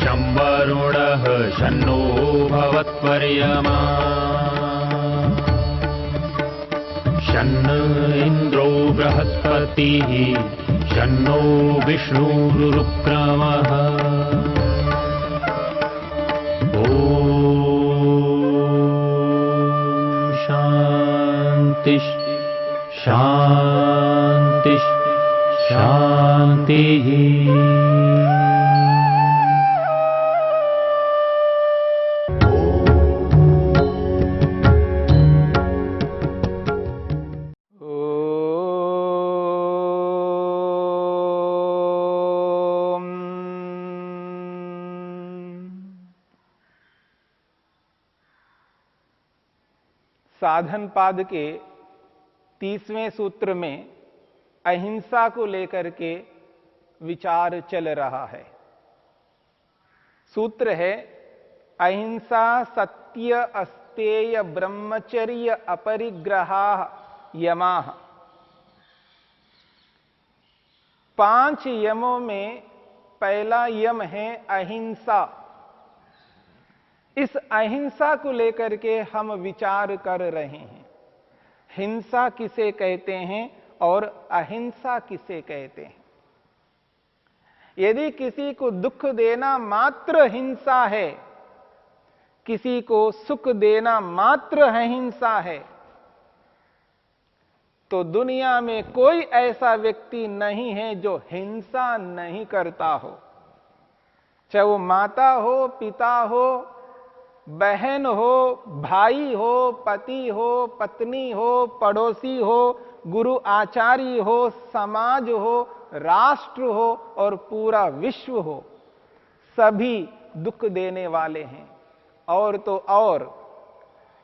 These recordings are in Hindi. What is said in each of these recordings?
शं वरुणः शन्नो भवत्वर्यमा शन्न इन्द्रो बृहस्पतिः शन्नो विष्णुरुक्रमः ॐ शान्ति शान्ति शान्तिः। साधन पाद के 30वें सूत्र में अहिंसा को लेकर के विचार चल रहा है। सूत्र है अहिंसा सत्य अस्तेय ब्रह्मचर्य अपरिग्रहा यमाः। 5 यमों में पहला यम है अहिंसा। इस अहिंसा को लेकर के हम विचार कर रहे हैं। हिंसा किसे कहते हैं और अहिंसा किसे कहते हैं। यदि किसी को दुख देना मात्र हिंसा है, किसी को सुख देना मात्र अहिंसा है, तो दुनिया में कोई ऐसा व्यक्ति नहीं है जो हिंसा नहीं करता हो। चाहे वो माता हो, पिता हो, बहन हो, भाई हो, पति हो, पत्नी हो, पड़ोसी हो, गुरु आचार्य हो, समाज हो, राष्ट्र हो और पूरा विश्व हो, सभी दुख देने वाले हैं। और तो और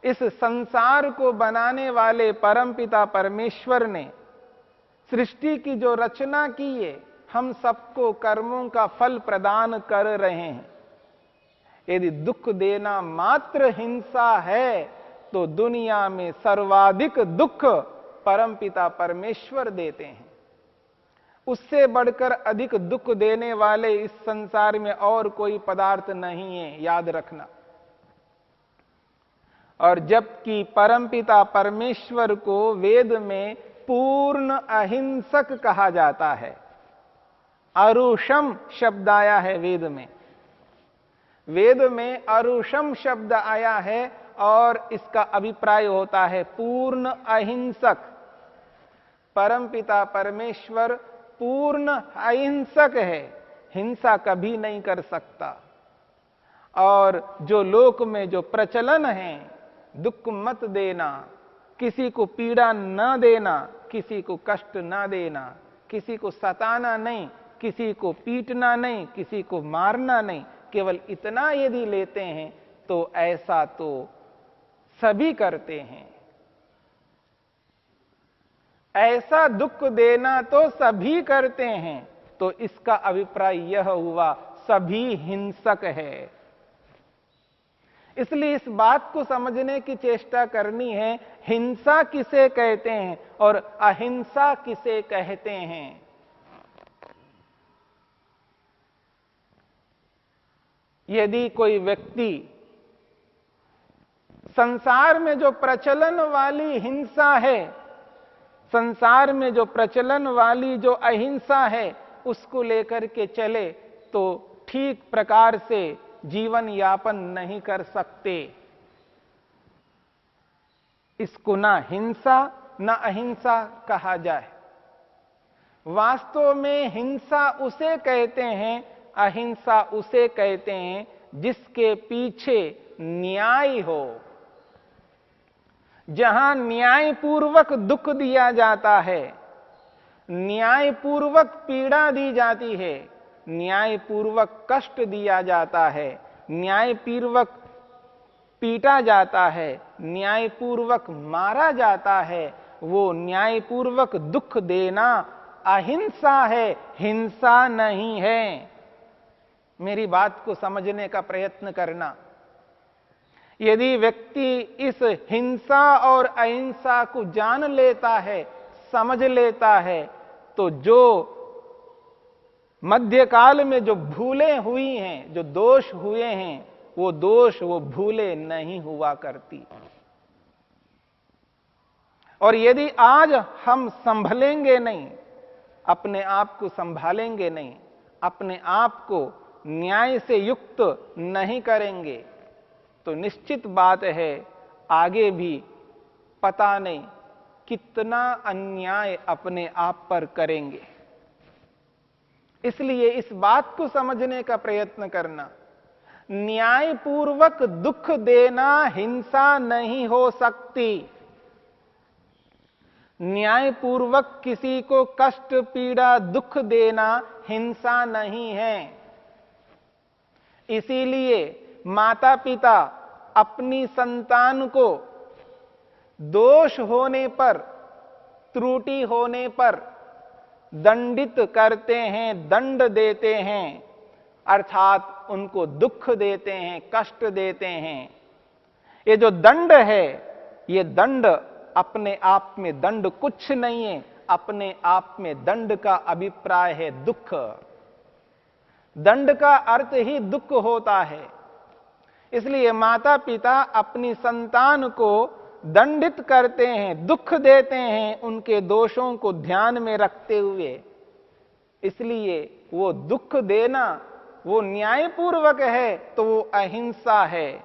इस संसार को बनाने वाले परमपिता परमेश्वर ने सृष्टि की जो रचना की है, हम सबको कर्मों का फल प्रदान कर रहे हैं। यदि दुख देना मात्र हिंसा है तो दुनिया में सर्वाधिक दुख परमपिता परमेश्वर देते हैं। उससे बढ़कर अधिक दुख देने वाले इस संसार में और कोई पदार्थ नहीं है, याद रखना। और जबकि परमपिता परमेश्वर को वेद में पूर्ण अहिंसक कहा जाता है। अरुषम शब्द आया है वेद में। वेद में अरुषम शब्द आया है और इसका अभिप्राय होता है पूर्ण अहिंसक। परमपिता परमेश्वर पूर्ण अहिंसक है, हिंसा कभी नहीं कर सकता। और जो लोक में जो प्रचलन है, दुख मत देना, किसी को पीड़ा न देना, किसी को कष्ट न देना, किसी को सताना नहीं, किसी को पीटना नहीं, किसी को मारना नहीं, केवल इतना यदि लेते हैं तो ऐसा तो सभी करते हैं। ऐसा दुख देना तो सभी करते हैं, तो इसका अभिप्राय यह हुआ सभी हिंसक है। इसलिए इस बात को समझने की चेष्टा करनी है, हिंसा किसे कहते हैं और अहिंसा किसे कहते हैं। यदि कोई व्यक्ति संसार में जो प्रचलन वाली हिंसा है, संसार में जो प्रचलन वाली जो अहिंसा है, उसको लेकर के चले तो ठीक प्रकार से जीवन यापन नहीं कर सकते। इसको ना हिंसा ना अहिंसा कहा जाए। वास्तव में हिंसा उसे कहते हैं, अहिंसा उसे कहते हैं जिसके पीछे न्याय हो। जहां न्यायपूर्वक दुख दिया जाता है, न्यायपूर्वक पीड़ा दी जाती है, न्यायपूर्वक कष्ट दिया जाता है, न्यायपूर्वक पीटा जाता है, न्यायपूर्वक मारा जाता है, वो न्यायपूर्वक दुख देना अहिंसा है, हिंसा नहीं है। मेरी बात को समझने का प्रयत्न करना। यदि व्यक्ति इस हिंसा और अहिंसा को जान लेता है, समझ लेता है, तो जो मध्यकाल में जो भूलें हुई हैं, जो दोष हुए हैं, वो दोष, वो भूले नहीं हुआ करती। और यदि आज हम संभलेंगे नहीं, अपने आप को संभालेंगे नहीं, अपने आप को न्याय से युक्त नहीं करेंगे, तो निश्चित बात है आगे भी पता नहीं कितना अन्याय अपने आप पर करेंगे। इसलिए इस बात को समझने का प्रयत्न करना, न्यायपूर्वक दुख देना हिंसा नहीं हो सकती। न्यायपूर्वक किसी को कष्ट, पीड़ा, दुख देना हिंसा नहीं है। इसीलिए माता पिता अपनी संतान को दोष होने पर, त्रुटि होने पर दंडित करते हैं, दंड देते हैं, अर्थात उनको दुख देते हैं, कष्ट देते हैं। ये जो दंड है, ये दंड अपने आप में दंड कुछ नहीं है, अपने आप में दंड का अभिप्राय है दुख। दंड का अर्थ ही दुख होता है। इसलिए माता पिता अपनी संतान को दंडित करते हैं, दुख देते हैं, उनके दोषों को ध्यान में रखते हुए। इसलिए वो दुख देना, वो न्यायपूर्वक है तो वो अहिंसा है।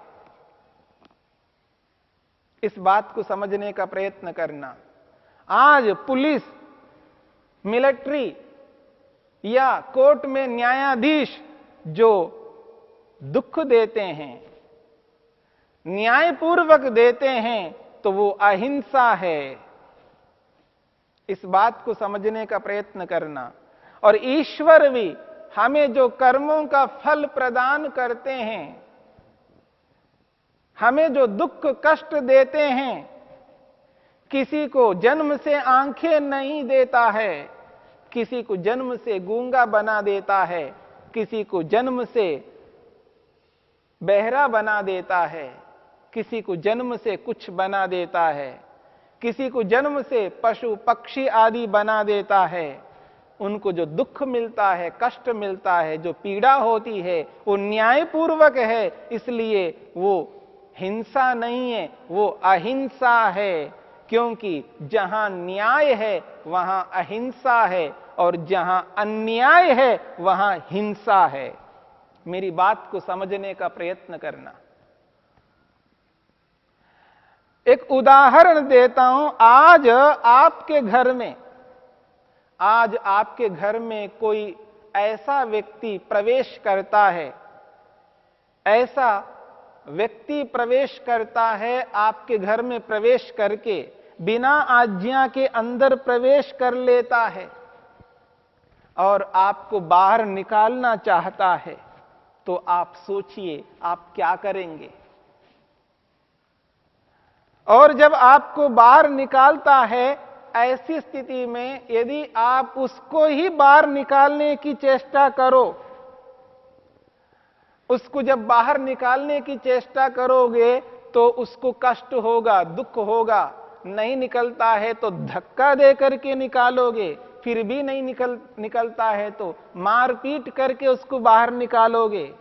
इस बात को समझने का प्रयत्न करना। आज पुलिस, मिलिट्री या कोर्ट में न्यायाधीश जो दुख देते हैं, न्यायपूर्वक देते हैं, तो वो अहिंसा है। इस बात को समझने का प्रयत्न करना। और ईश्वर भी हमें जो कर्मों का फल प्रदान करते हैं, हमें जो दुख कष्ट देते हैं, किसी को जन्म से आंखें नहीं देता है, किसी को जन्म से गूंगा बना देता है, किसी को जन्म से बहरा बना देता है, किसी को जन्म से कुछ बना देता है, किसी को जन्म से पशु पक्षी आदि बना देता है। उनको जो दुख मिलता है, कष्ट मिलता है, जो पीड़ा होती है, वो न्यायपूर्वक है। इसलिए वो हिंसा नहीं है, वो अहिंसा है। क्योंकि जहां न्याय है वहां अहिंसा है, और जहां अन्याय है वहां हिंसा है। मेरी बात को समझने का प्रयत्न करना। एक उदाहरण देता हूं। आज आपके घर में कोई ऐसा व्यक्ति प्रवेश करता है, ऐसा व्यक्ति प्रवेश करता है, आपके घर में प्रवेश करके बिना आज्ञा के अंदर प्रवेश कर लेता है और आपको बाहर निकालना चाहता है, तो आप सोचिए आप क्या करेंगे। और जब आपको बाहर निकालता है, ऐसी स्थिति में यदि आप उसको ही बाहर निकालने की चेष्टा करो, उसको जब बाहर निकालने की चेष्टा करोगे तो उसको कष्ट होगा, दुख होगा। नहीं निकलता है तो धक्का दे करके निकालोगे, फिर भी नहीं निकलता है तो मारपीट करके उसको बाहर निकालोगे।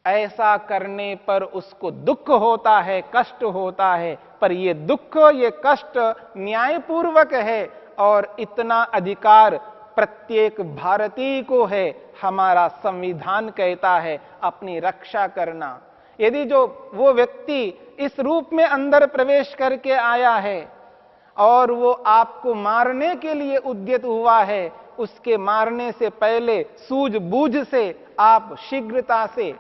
ऐसा करने पर उसको दुख होता है, कष्ट होता है, पर ये दुख, ये कष्ट न्यायपूर्वक है। और इतना अधिकार प्रत्येक भारतीय को है। हमारा संविधान कहता है अपनी रक्षा करना। यदि जो वो व्यक्ति इस रूप में अंदर प्रवेश करके आया है और वो आपको मारने के लिए उद्यत हुआ है, उसके मारने से पहले सूझबूझ से आप शीघ्रता से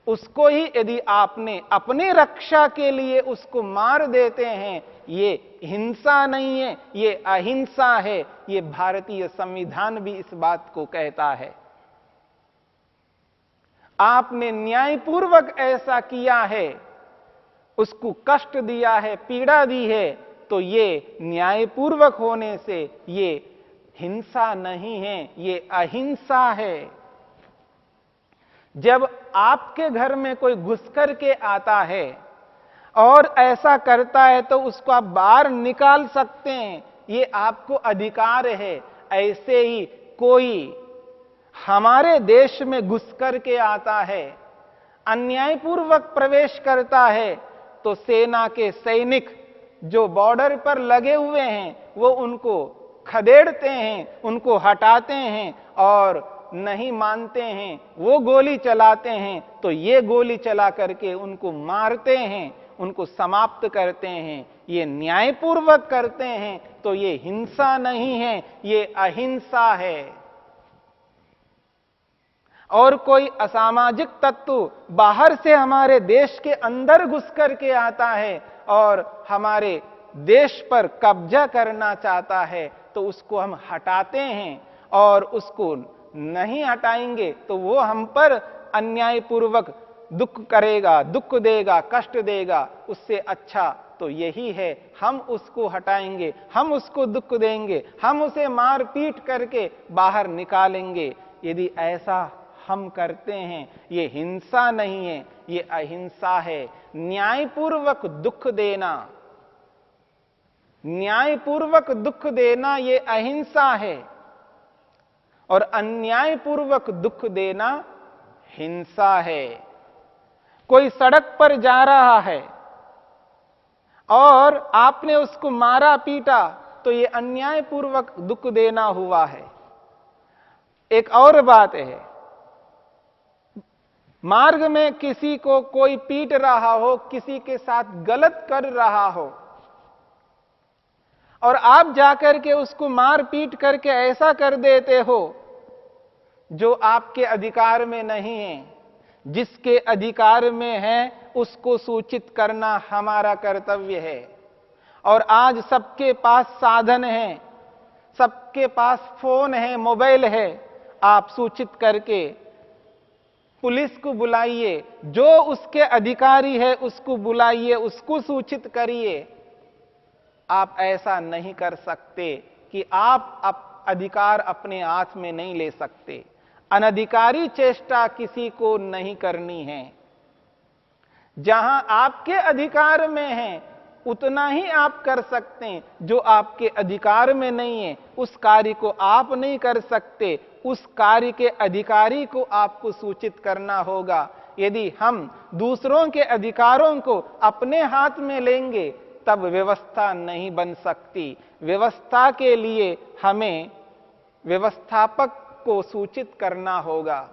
उसको ही यदि आपने अपनी रक्षा के लिए उसको मार देते हैं, ये हिंसा नहीं है, ये अहिंसा है। ये भारतीय संविधान भी इस बात को कहता है। आपने न्यायपूर्वक ऐसा किया है, उसको कष्ट दिया है, पीड़ा दी है, तो ये न्यायपूर्वक होने से ये हिंसा नहीं है, ये अहिंसा है। जब आपके घर में कोई घुस करके आता है और ऐसा करता है तो उसको आप बाहर निकाल सकते हैं, ये आपको अधिकार है। ऐसे ही कोई हमारे देश में घुस करके आता है, अन्यायपूर्वक प्रवेश करता है, तो सेना के सैनिक जो बॉर्डर पर लगे हुए हैं वो उनको खदेड़ते हैं, उनको हटाते हैं, और नहीं मानते हैं वो गोली चलाते हैं। तो ये गोली चला करके उनको मारते हैं, उनको समाप्त करते हैं। ये न्यायपूर्वक करते हैं, तो ये हिंसा नहीं है, ये अहिंसा है। और कोई असामाजिक तत्व बाहर से हमारे देश के अंदर घुस करके आता है और हमारे देश पर कब्जा करना चाहता है, तो उसको हम हटाते हैं। और उसको नहीं हटाएंगे तो वो हम पर अन्यायपूर्वक दुख करेगा, दुख देगा, कष्ट देगा। उससे अच्छा तो यही है, हम उसको हटाएंगे, हम उसको दुख देंगे, हम उसे मार पीट करके बाहर निकालेंगे। यदि ऐसा हम करते हैं, ये हिंसा नहीं है, ये अहिंसा है। न्यायपूर्वक दुख देना, न्यायपूर्वक दुख देना ये अहिंसा है, और अन्यायपूर्वक दुख देना हिंसा है। कोई सड़क पर जा रहा है और आपने उसको मारा पीटा, तो ये अन्यायपूर्वक दुख देना हुआ है। एक और बात है, मार्ग में किसी को कोई पीट रहा हो, किसी के साथ गलत कर रहा हो, और आप जाकर के उसको मार पीट करके ऐसा कर देते हो जो आपके अधिकार में नहीं है। जिसके अधिकार में है उसको सूचित करना हमारा कर्तव्य है। और आज सबके पास साधन है, सबके पास फोन है, मोबाइल है। आप सूचित करके पुलिस को बुलाइए, जो उसके अधिकारी है उसको बुलाइए, उसको सूचित करिए। आप ऐसा नहीं कर सकते कि आप अधिकार अपने हाथ में नहीं ले सकते। अनधिकारी चेष्टा किसी को नहीं करनी है। जहां आपके अधिकार में है उतना ही आप कर सकते हैं। जो आपके अधिकार में नहीं है उस कार्य को आप नहीं कर सकते। उस कार्य के अधिकारी को आपको सूचित करना होगा। यदि हम दूसरों के अधिकारों को अपने हाथ में लेंगे तब व्यवस्था नहीं बन सकती। व्यवस्था के लिए हमें व्यवस्थापक को सूचित करना होगा।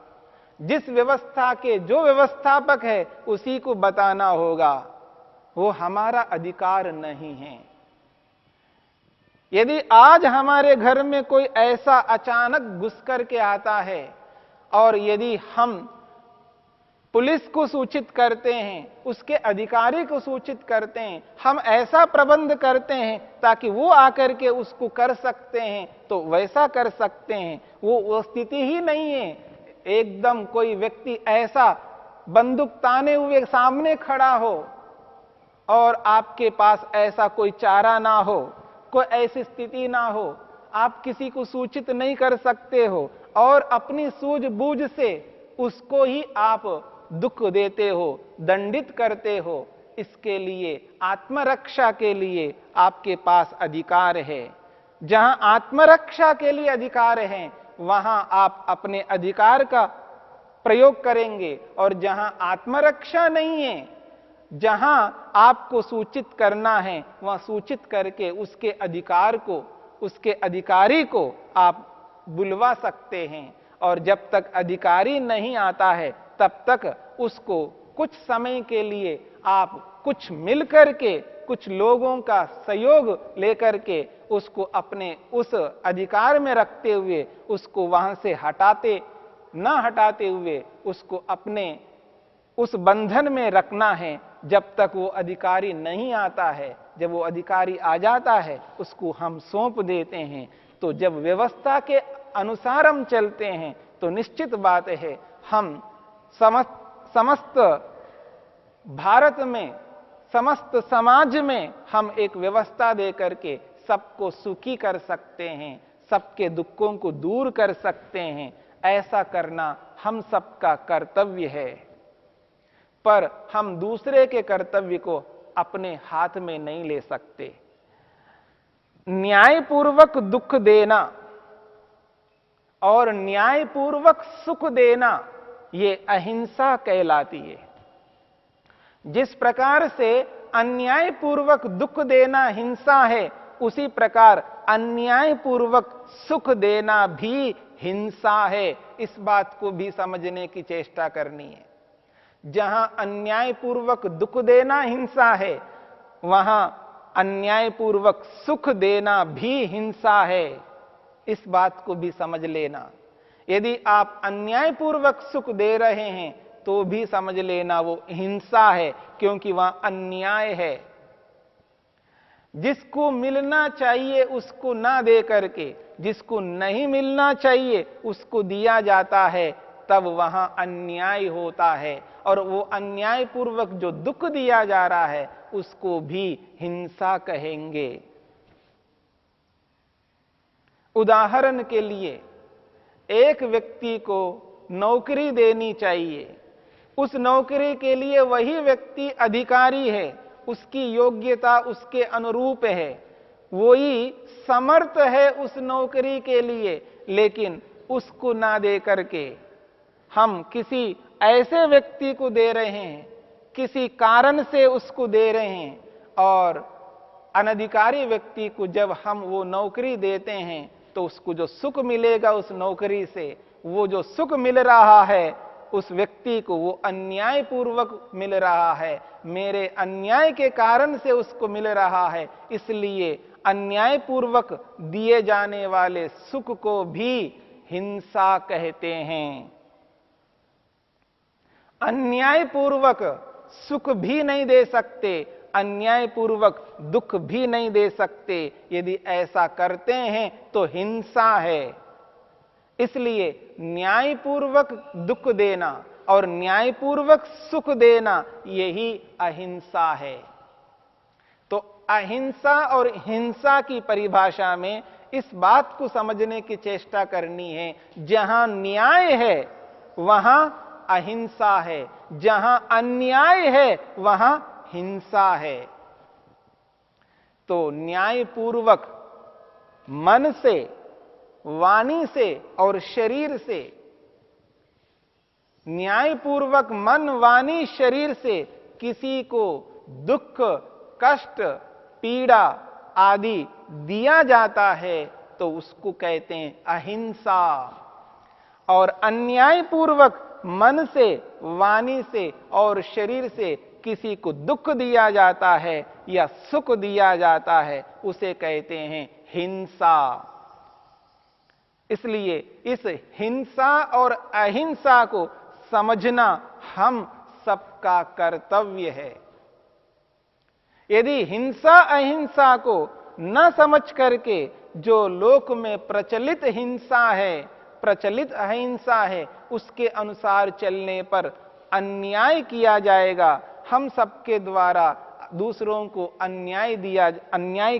जिस व्यवस्था के जो व्यवस्थापक है उसी को बताना होगा। वो हमारा अधिकार नहीं है। यदि आज हमारे घर में कोई ऐसा अचानक घुस करके आता है और यदि हम पुलिस को सूचित करते हैं, उसके अधिकारी को सूचित करते हैं, हम ऐसा प्रबंध करते हैं ताकि वो आकर के उसको कर सकते हैं, तो वैसा कर सकते हैं। वो स्थिति ही नहीं है। एकदम कोई व्यक्ति ऐसा बंदूक ताने हुए सामने खड़ा हो और आपके पास ऐसा कोई चारा ना हो, कोई ऐसी स्थिति ना हो, आप किसी को सूचित नहीं कर सकते हो और अपनी सूझबूझ से उसको ही आप दुख देते हो, दंडित करते हो। इसके लिए आत्मरक्षा के लिए आपके पास अधिकार है। जहां आत्मरक्षा के लिए अधिकार है वहां आप अपने अधिकार का प्रयोग करेंगे, और जहां आत्मरक्षा नहीं है, जहां आपको सूचित करना है वहां सूचित करके उसके अधिकार को, उसके अधिकारी को आप बुलवा सकते हैं। और जब तक अधिकारी नहीं आता है तब तक उसको कुछ समय के लिए आप कुछ मिलकर के, कुछ लोगों का सहयोग लेकर के उसको अपने उस अधिकार में रखते हुए उसको वहां से हटाते हुए उसको अपने उस बंधन में रखना है जब तक वो अधिकारी नहीं आता है। जब वो अधिकारी आ जाता है उसको हम सौंप देते हैं। तो जब व्यवस्था के अनुसार हम चलते हैं तो निश्चित बात है हम समस्त भारत में, समस्त समाज में हम एक व्यवस्था दे करके सबको सुखी कर सकते हैं, सबके दुखों को दूर कर सकते हैं। ऐसा करना हम सबका कर्तव्य है। पर हम दूसरे के कर्तव्य को अपने हाथ में नहीं ले सकते। न्यायपूर्वक दुख देना और न्यायपूर्वक सुख देना ये अहिंसा कहलाती है। जिस प्रकार से अन्यायपूर्वक दुख देना हिंसा है, उसी प्रकार अन्यायपूर्वक सुख देना भी हिंसा है। इस बात को भी समझने की चेष्टा करनी है। जहां अन्यायपूर्वक दुख देना हिंसा है, वहां अन्यायपूर्वक सुख देना भी हिंसा है। इस बात को भी समझ लेना। यदि आप अन्यायपूर्वक सुख दे रहे हैं तो भी समझ लेना वो हिंसा है, क्योंकि वहां अन्याय है। जिसको मिलना चाहिए उसको ना दे करके जिसको नहीं मिलना चाहिए उसको दिया जाता है, तब वहां अन्याय होता है। और वो अन्यायपूर्वक जो दुख दिया जा रहा है उसको भी हिंसा कहेंगे। उदाहरण के लिए, एक व्यक्ति को नौकरी देनी चाहिए। उस नौकरी के लिए वही व्यक्ति अधिकारी है, उसकी योग्यता उसके अनुरूप है, वही समर्थ है उस नौकरी के लिए, लेकिन उसको ना दे करके हम किसी ऐसे व्यक्ति को दे रहे हैं, किसी कारण से उसको दे रहे हैं। और अनधिकारी व्यक्ति को जब हम वो नौकरी देते हैं तो उसको जो सुख मिलेगा उस नौकरी से, वो जो सुख मिल रहा है उस व्यक्ति को वो अन्यायपूर्वक मिल रहा है। मेरे अन्याय के कारण से उसको मिल रहा है, इसलिए अन्यायपूर्वक दिए जाने वाले सुख को भी हिंसा कहते हैं। अन्यायपूर्वक सुख भी नहीं दे सकते, अन्यायपूर्वक दुख भी नहीं दे सकते। यदि ऐसा करते हैं तो हिंसा है। इसलिए न्यायपूर्वक दुख देना और न्यायपूर्वक सुख देना यही अहिंसा है। तो अहिंसा और हिंसा की परिभाषा में इस बात को समझने की चेष्टा करनी है, जहां न्याय है वहां अहिंसा है, जहां अन्याय है वहां हिंसा है। तो न्यायपूर्वक मन से, वाणी से और शरीर से, न्यायपूर्वक मन, वाणी, शरीर से किसी को दुख, कष्ट, पीड़ा आदि दिया जाता है तो उसको कहते हैं अहिंसा। और अन्यायपूर्वक मन से, वाणी से और शरीर से किसी को दुख दिया जाता है या सुख दिया जाता है, उसे कहते हैं हिंसा। इसलिए इस हिंसा और अहिंसा को समझना हम सबका कर्तव्य है। यदि हिंसा अहिंसा को न समझ करके जो लोक में प्रचलित हिंसा है, प्रचलित अहिंसा है, उसके अनुसार चलने पर अन्याय किया जाएगा। हम सबके द्वारा दूसरों को अन्याय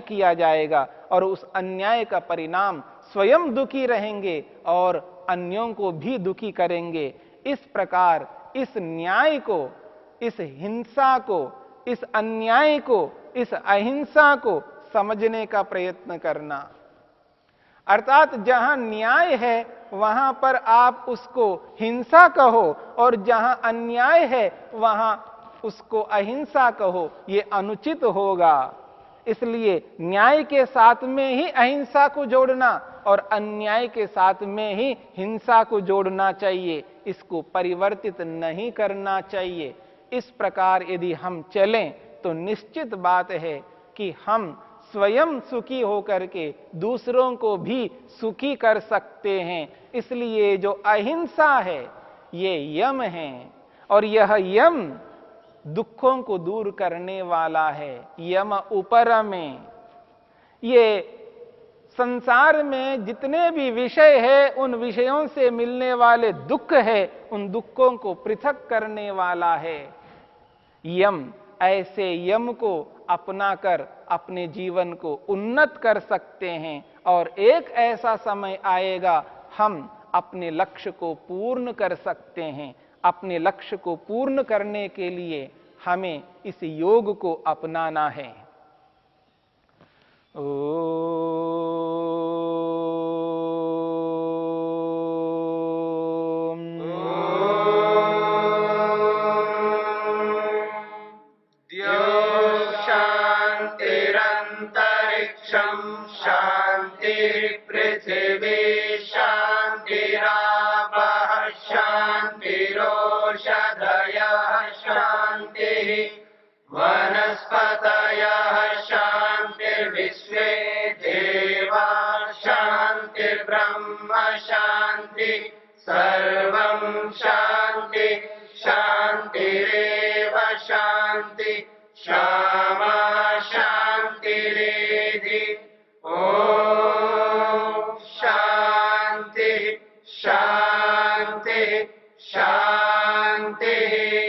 किया जाएगा और उस अन्याय का परिणाम स्वयं दुखी रहेंगे और अन्यों को भी दुखी करेंगे। इस प्रकार इस न्याय को, इस हिंसा को, इस अन्याय को, इस अहिंसा को समझने का प्रयत्न करना। अर्थात जहां न्याय है वहां पर आप उसको हिंसा कहो और जहां अन्याय है वहां उसको अहिंसा कहो, ये अनुचित होगा। इसलिए न्याय के साथ में ही अहिंसा को जोड़ना और अन्याय के साथ में ही हिंसा को जोड़ना चाहिए, इसको परिवर्तित नहीं करना चाहिए। इस प्रकार यदि हम चलें तो निश्चित बात है कि हम स्वयं सुखी होकर के दूसरों को भी सुखी कर सकते हैं। इसलिए जो अहिंसा है ये यम है और यह यम दुखों को दूर करने वाला है। यम उपरमे, ये संसार में जितने भी विषय है उन विषयों से मिलने वाले दुख है, उन दुखों को पृथक करने वाला है यम। ऐसे यम को अपनाकर अपने जीवन को उन्नत कर सकते हैं और एक ऐसा समय आएगा हम अपने लक्ष्य को पूर्ण कर सकते हैं। अपने लक्ष्य को पूर्ण करने के लिए हमें इस योग को अपनाना है। ओम शान्तिरन्तरिक्षं शान्तिर्पृथिवी शान्तिरापः शान्तिरोषधयः शान्तिः वनस्पतयः शान्तिर्विश्वे देवा शान्तिर्ब्रह्म शान्ति सर्वं शान्ति शान्तिरेव शान्ति क्षमा शान्तिरेधि ॐ शान्ति शान्ति शान्तिः